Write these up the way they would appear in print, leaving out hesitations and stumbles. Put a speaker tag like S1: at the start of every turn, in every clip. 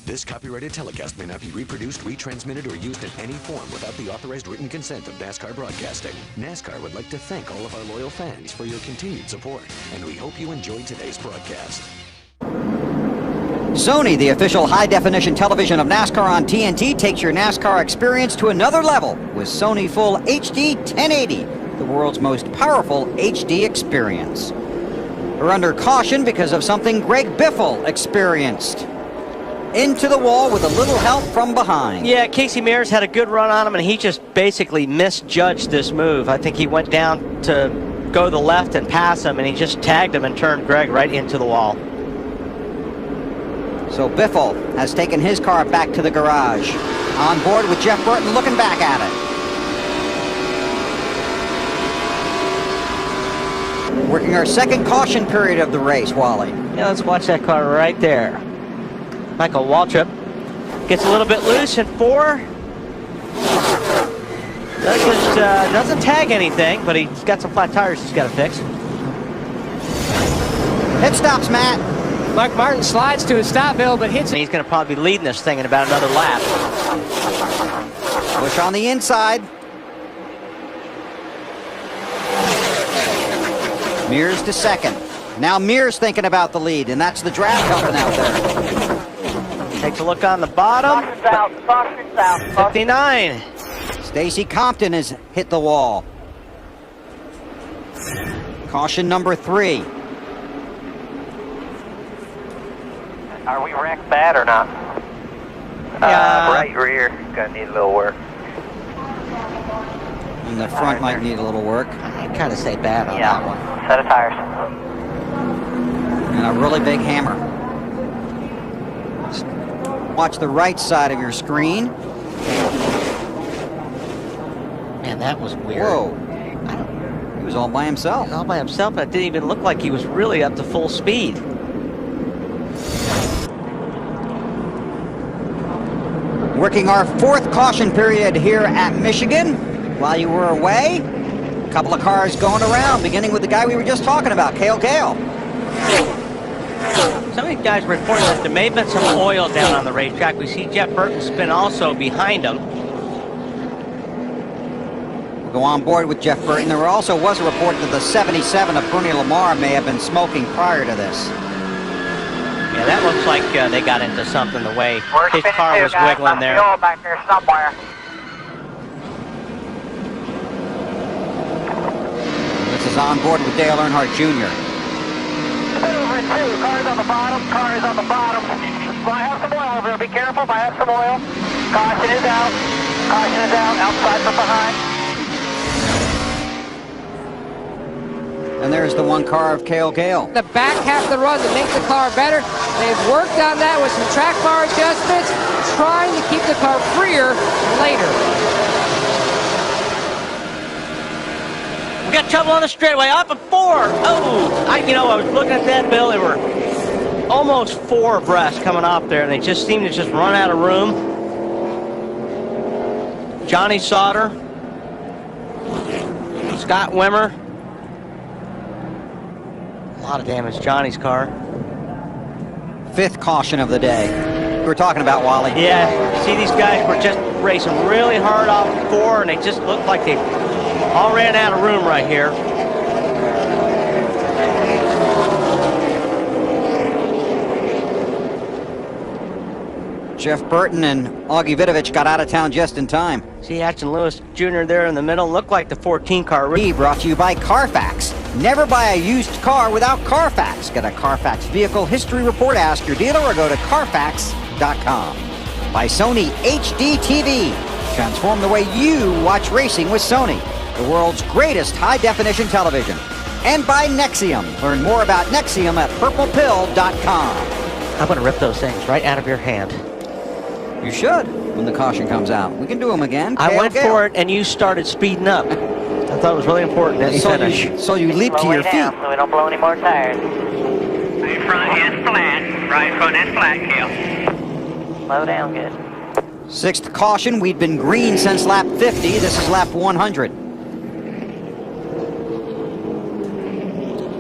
S1: This copyrighted telecast may not be reproduced, retransmitted, or used in any form without the authorized written consent of NASCAR Broadcasting. NASCAR would like to thank all of our loyal fans for your continued support, and we hope you enjoyed today's broadcast.
S2: Sony, the official high-definition television of NASCAR on TNT, takes your NASCAR experience to another level with Sony Full HD 1080, the world's most powerful HD experience. We're under caution because of something Greg Biffle experienced. Into the wall with a little help from behind.
S3: Yeah, Casey Mears had a good run on him, and he just basically misjudged this move. I think he went down to go to the left and pass him, and he just tagged him and turned Greg right into the wall.
S2: So Biffle has taken his car back to the garage. On board with Jeff Burton looking back at it. Working our second caution period of the race, Wally.
S3: Yeah, let's watch that car right there. Michael Waltrip gets a little bit loose in 4. Doesn't tag anything, but he's got some flat tires he's got to fix.
S2: Pit stops, Matt.
S4: Mark Martin slides to a stop hill, but hits it.
S3: He's going to probably be leading this thing in about another lap.
S2: Busch on the inside. Mears to second. Now Mears thinking about the lead, and that's the draft helping out there.
S3: Takes a look on the bottom.
S5: Caution south.
S3: 59.
S2: Stacy Compton has hit the wall. Caution number 3.
S5: Are we wrecked bad or not?
S3: Yeah.
S5: Right rear, gonna need a little work.
S2: And the front might need a little work.
S3: I'd kind of say bad on that one.
S5: Set of tires.
S2: And a really big hammer. Watch the right side of your screen.
S3: Man, that was weird.
S2: Whoa. He was all by himself.
S3: All by himself, and it didn't even look like he was really up to full speed.
S2: Working our 4th caution period here at Michigan. While you were away, a couple of cars going around, beginning with the guy we were just talking about, Cale Gale.
S3: Some of these guys were reporting that there may have been some oil down on the racetrack. We see Jeff Burton spin also behind him.
S2: We'll go on board with Jeff Burton. There also was a report that the 77 of Bernie Lamar may have been smoking prior to this.
S3: Yeah, that looks like they got into something the way his car was wiggling there.
S5: Back there somewhere.
S2: This is on board with Dale Earnhardt Jr.
S5: Over at 2, cars on the bottom, cars on the bottom. Well, I have some oil over there, be careful if I have some oil. Caution is out, outside from behind.
S2: And there's the one car of Cale Gale.
S4: The back half of the run to make the car better. They've worked on that with some track bar adjustments, trying to keep the car freer later.
S3: We got trouble on the straightaway, off of 4. Oh, I was looking at that, Bill. They were almost 4 abreast coming off there, and they just seemed to just run out of room. Johnny Sauter, Scott Wimmer. A lot of damage, Johnny's car.
S2: 5th caution of the day. We were talking about, Wally.
S3: Yeah, see, these guys were just racing really hard off 4, and they just looked like they all ran out of room right here.
S2: Jeff Burton and Augie Vidovich got out of town just in time.
S3: See Hatch and Lewis Jr. there in the middle. Looked like the 14 car.
S2: Brought to you by CarFax. Never buy a used car without CarFax. Get a CarFax vehicle history report, ask your dealer, or go to CarFax.com. By Sony HD TV. Transform the way you watch racing with Sony, the world's greatest high-definition television. And by Nexium. Learn more about Nexium at purplepill.com.
S3: I'm going to rip those things right out of your hand.
S2: You should, when the caution comes out. We can do them again.
S3: I went for it, and you started speeding up. I thought it was really important that you finish.
S2: So you leap to your feet.
S5: So we don't blow any more tires.
S6: Right front is flat. Right front is flat, Kel.
S5: Slow down good.
S2: 6th caution. We'd been green since lap 50. This is lap 100.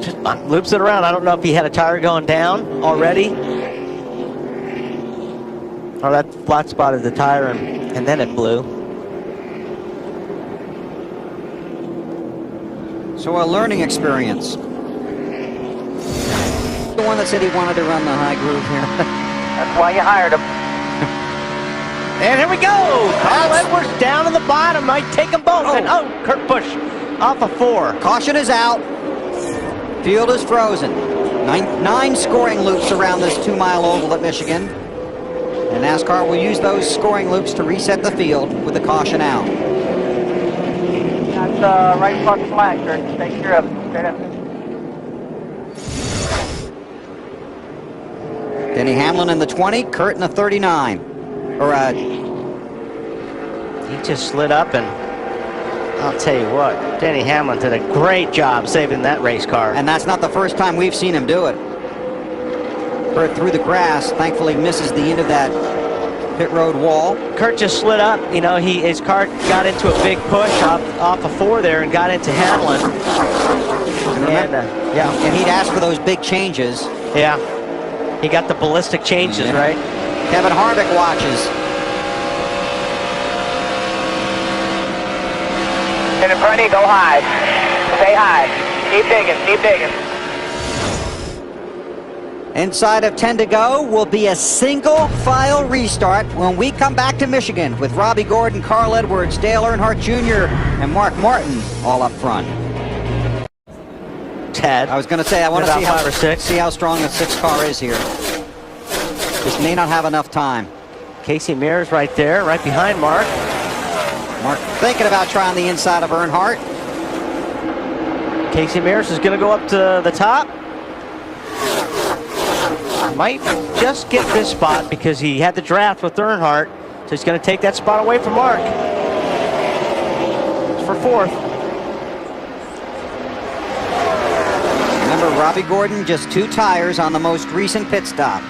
S3: Just loops it around. I don't know if he had a tire going down already. Oh, that flat spotted the tire and then it blew.
S2: So a learning experience. The one that said he wanted to run the high groove here.
S5: That's why you hired him.
S3: And here we go! Carl Edwards down in the bottom, might take them both.
S2: Oh.
S3: And Kurt Busch off of 4.
S2: Caution is out. Field is frozen. Nine scoring loops around this 2-mile oval at Michigan. And NASCAR will use those scoring loops to reset the field with the caution out.
S5: That's right front flag, Kurt. Take care of it. Straight up.
S2: Denny Hamlin in the 20, Kurt in the 39.
S3: He just slid up, and I'll tell you what, Denny Hamlin did a great job saving that race car.
S2: And that's not the first time we've seen him do it. Kurt through the grass, thankfully misses the end of that pit road wall.
S3: Kurt just slid up. You know, his car got into a big push off of 4 there and got into Hamlin.
S2: And he'd asked for those big changes.
S3: Yeah. He got the ballistic changes, right?
S2: Kevin Harvick watches.
S5: In front of you, go high. Stay high. Keep digging, keep digging.
S2: Inside of 10 to go will be a single file restart when we come back to Michigan with Robbie Gordon, Carl Edwards, Dale Earnhardt Jr., and Mark Martin all up front.
S3: Ted.
S2: I was going to say, I want to see
S3: 5 or 6.
S2: See how strong the 6 car is here. This may not have enough time.
S3: Casey Mears right there, right behind Mark.
S2: Mark thinking about trying the inside of Earnhardt.
S3: Casey Mears is going to go up to the top. Might just get this spot because he had the draft with Earnhardt, so he's going to take that spot away from Mark. It's for 4th.
S2: Remember, Robbie Gordon just 2 tires on the most recent pit stop.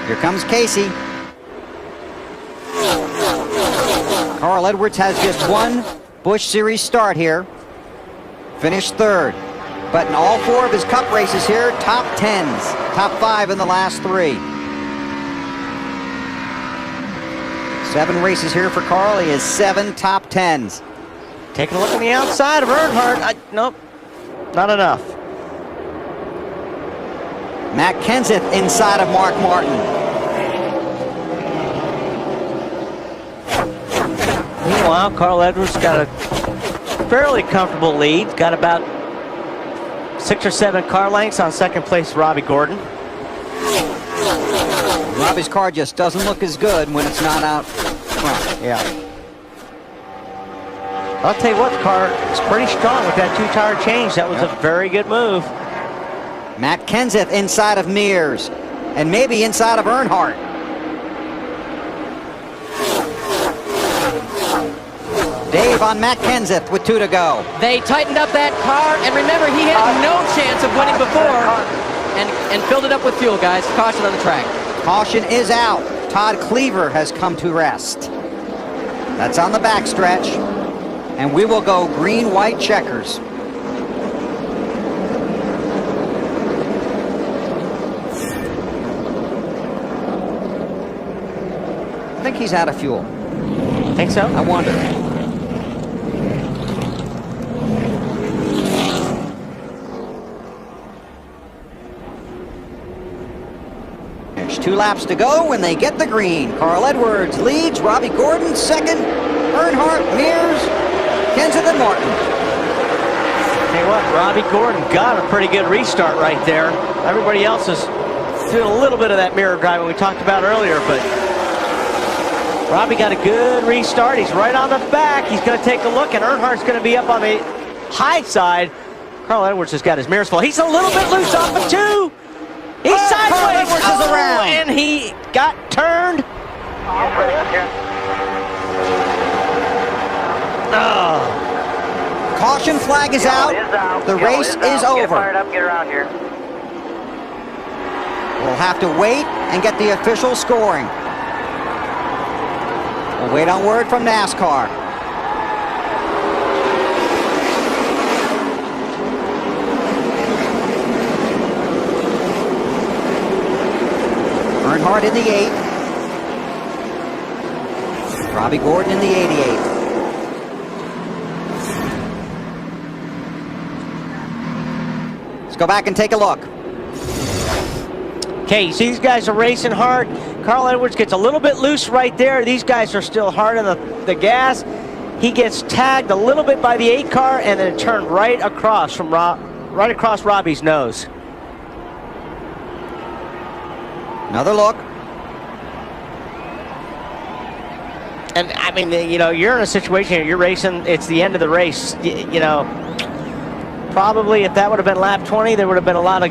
S2: Here comes Casey. Carl Edwards has just 1 Busch Series start here. Finished 3rd. But in all 4 of his cup races here, top 10s. Top 5 in the last 3. 7 races here for Carl. He has 7 top 10s.
S3: Taking a look on the outside of Earnhardt. Nope, not enough.
S2: Matt Kenseth inside of Mark Martin.
S3: Meanwhile, Carl Edwards got a fairly comfortable lead. Got about 6 or 7 car lengths on second place Robbie Gordon.
S2: Robbie's car just doesn't look as good when it's not out front.
S3: Yeah. I'll tell you what, the car is pretty strong with that 2-tire change. That was a very good move.
S2: Matt Kenseth inside of Mears, and maybe inside of Earnhardt. Dave on Matt Kenseth with 2 to go.
S4: They tightened up that car, and remember, he had no chance of winning before, and filled it up with fuel, guys. Caution on the track.
S2: Caution is out. Todd Cleaver has come to rest. That's on the backstretch, and we will go green-white checkers. I think he's out of fuel.
S3: Think so?
S2: I wonder. There's 2 laps to go when they get the green. Carl Edwards leads, Robbie Gordon second, Earnhardt, Mears, Kenseth, and Martin.
S3: Tell you what, Robbie Gordon got a pretty good restart right there. Everybody else is doing a little bit of that mirror driving we talked about earlier, but Robbie got a good restart. He's right on the back. He's going to take a look, and Earnhardt's going to be up on the high side. Carl Edwards has got his mirrors full. He's a little bit loose off of 2. He's sideways.
S2: Carl Edwards is around.
S3: And he got turned. Oh.
S2: Caution flag is out. The race is over.
S5: Get fired up, get around here.
S2: We'll have to wait and get the official scoring. We'll wait on word from NASCAR. Earnhardt in the 8. Robbie Gordon in the 88. Let's go back and take a look.
S3: Okay, you see these guys are racing hard. Carl Edwards gets a little bit loose right there. These guys are still hard on the gas. He gets tagged a little bit by the 8 car and then turned right across from right across Robbie's nose.
S2: Another look.
S3: And I mean, you know, you're in a situation, you're racing, it's the end of the race. You know, probably if that would have been lap 20, there would have been a lot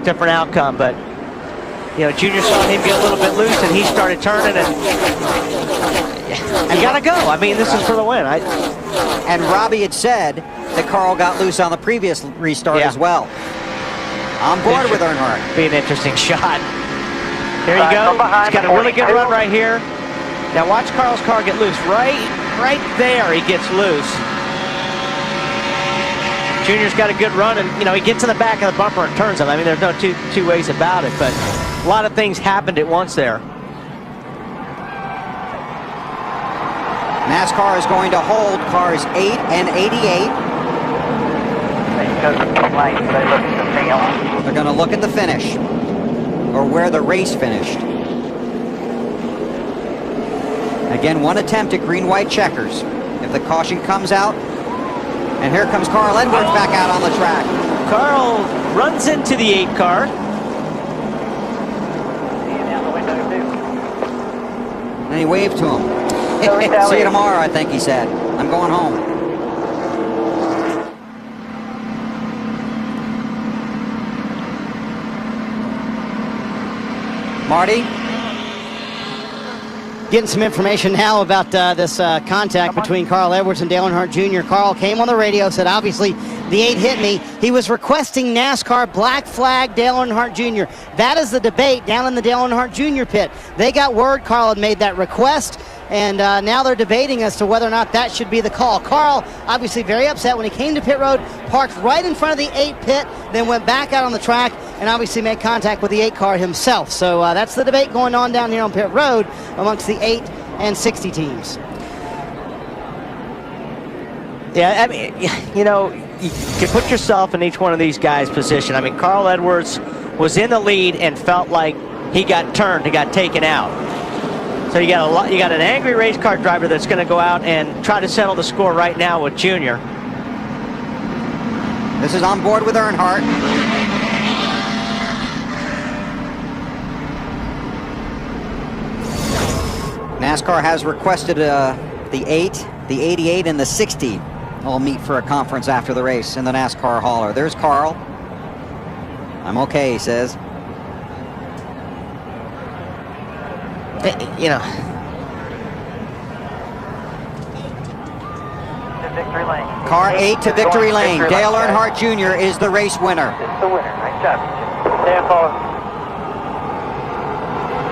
S3: different outcome. But, you know, Junior saw him get a little bit loose and he started turning and you gotta go. I mean, this is for the win.
S2: And Robbie had said that Carl got loose on the previous restart as well. On board with Earnhardt.
S3: Be an interesting shot. Here you go. He's got a really good run right here. Now watch Carl's car get loose. Right there, he gets loose. Junior's got a good run, and you know he gets in the back of the bumper and turns him. I mean, there's no two ways about it. But a lot of things happened at once there.
S2: NASCAR is going to hold cars 8 and 88. They're going to look at the finish, or where the race finished. Again, one attempt at green-white checkers. If the caution comes out, and here comes Carl Edwards back out on the track.
S3: Carl runs into the 8 car.
S2: And he waved to him. See you tomorrow, I think he said. I'm going home. Marty?
S7: Getting some information now about this contact between Carl Edwards and Dale Earnhardt Jr. Carl came on the radio, said obviously the 8 hit me. He was requesting NASCAR black flag Dale Earnhardt Jr. That is the debate down in the Dale Earnhardt Jr. pit. They got word Carl had made that request, and now they're debating as to whether or not that should be the call. Carl, obviously very upset when he came to pit road, parked right in front of the 8 pit, then went back out on the track and obviously made contact with the 8 car himself. So that's the debate going on down here on pit road amongst the 8 and 60 teams.
S3: Yeah, I mean, you know, you can put yourself in each one of these guys' position. I mean, Carl Edwards was in the lead and felt like he got turned, he got taken out. So you got an angry race car driver that's going to go out and try to settle the score right now with Junior.
S2: This is on board with Earnhardt. NASCAR has requested the 8, the 88, and the 60 all meet for a conference after the race in the NASCAR hauler. There's Carl. I'm okay, he says.
S3: You know.
S5: Victory lane.
S2: Car 8 to victory lane. Dale Earnhardt Jr. is the race winner.
S5: It's the winner. Nice job. Stand forward.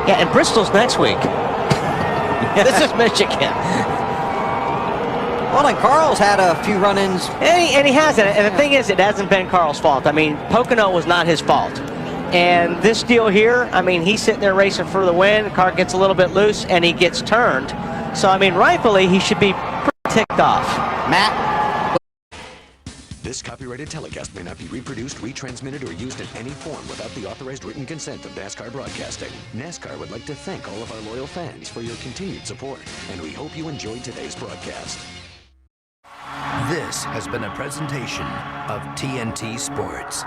S3: Yeah, and Bristol's next week. This is Michigan.
S2: Well, and Carl's had a few run-ins.
S3: And he has it. And the thing is, it hasn't been Carl's fault. I mean, Pocono was not his fault. And this deal here, I mean, he's sitting there racing for the win. Car gets a little bit loose, and he gets turned. So, I mean, rightfully, he should be pretty ticked off.
S2: Matt?
S1: This copyrighted telecast may not be reproduced, retransmitted, or used in any form without the authorized written consent of NASCAR Broadcasting. NASCAR would like to thank all of our loyal fans for your continued support, and we hope you enjoyed today's broadcast.
S8: This has been a presentation of TNT Sports.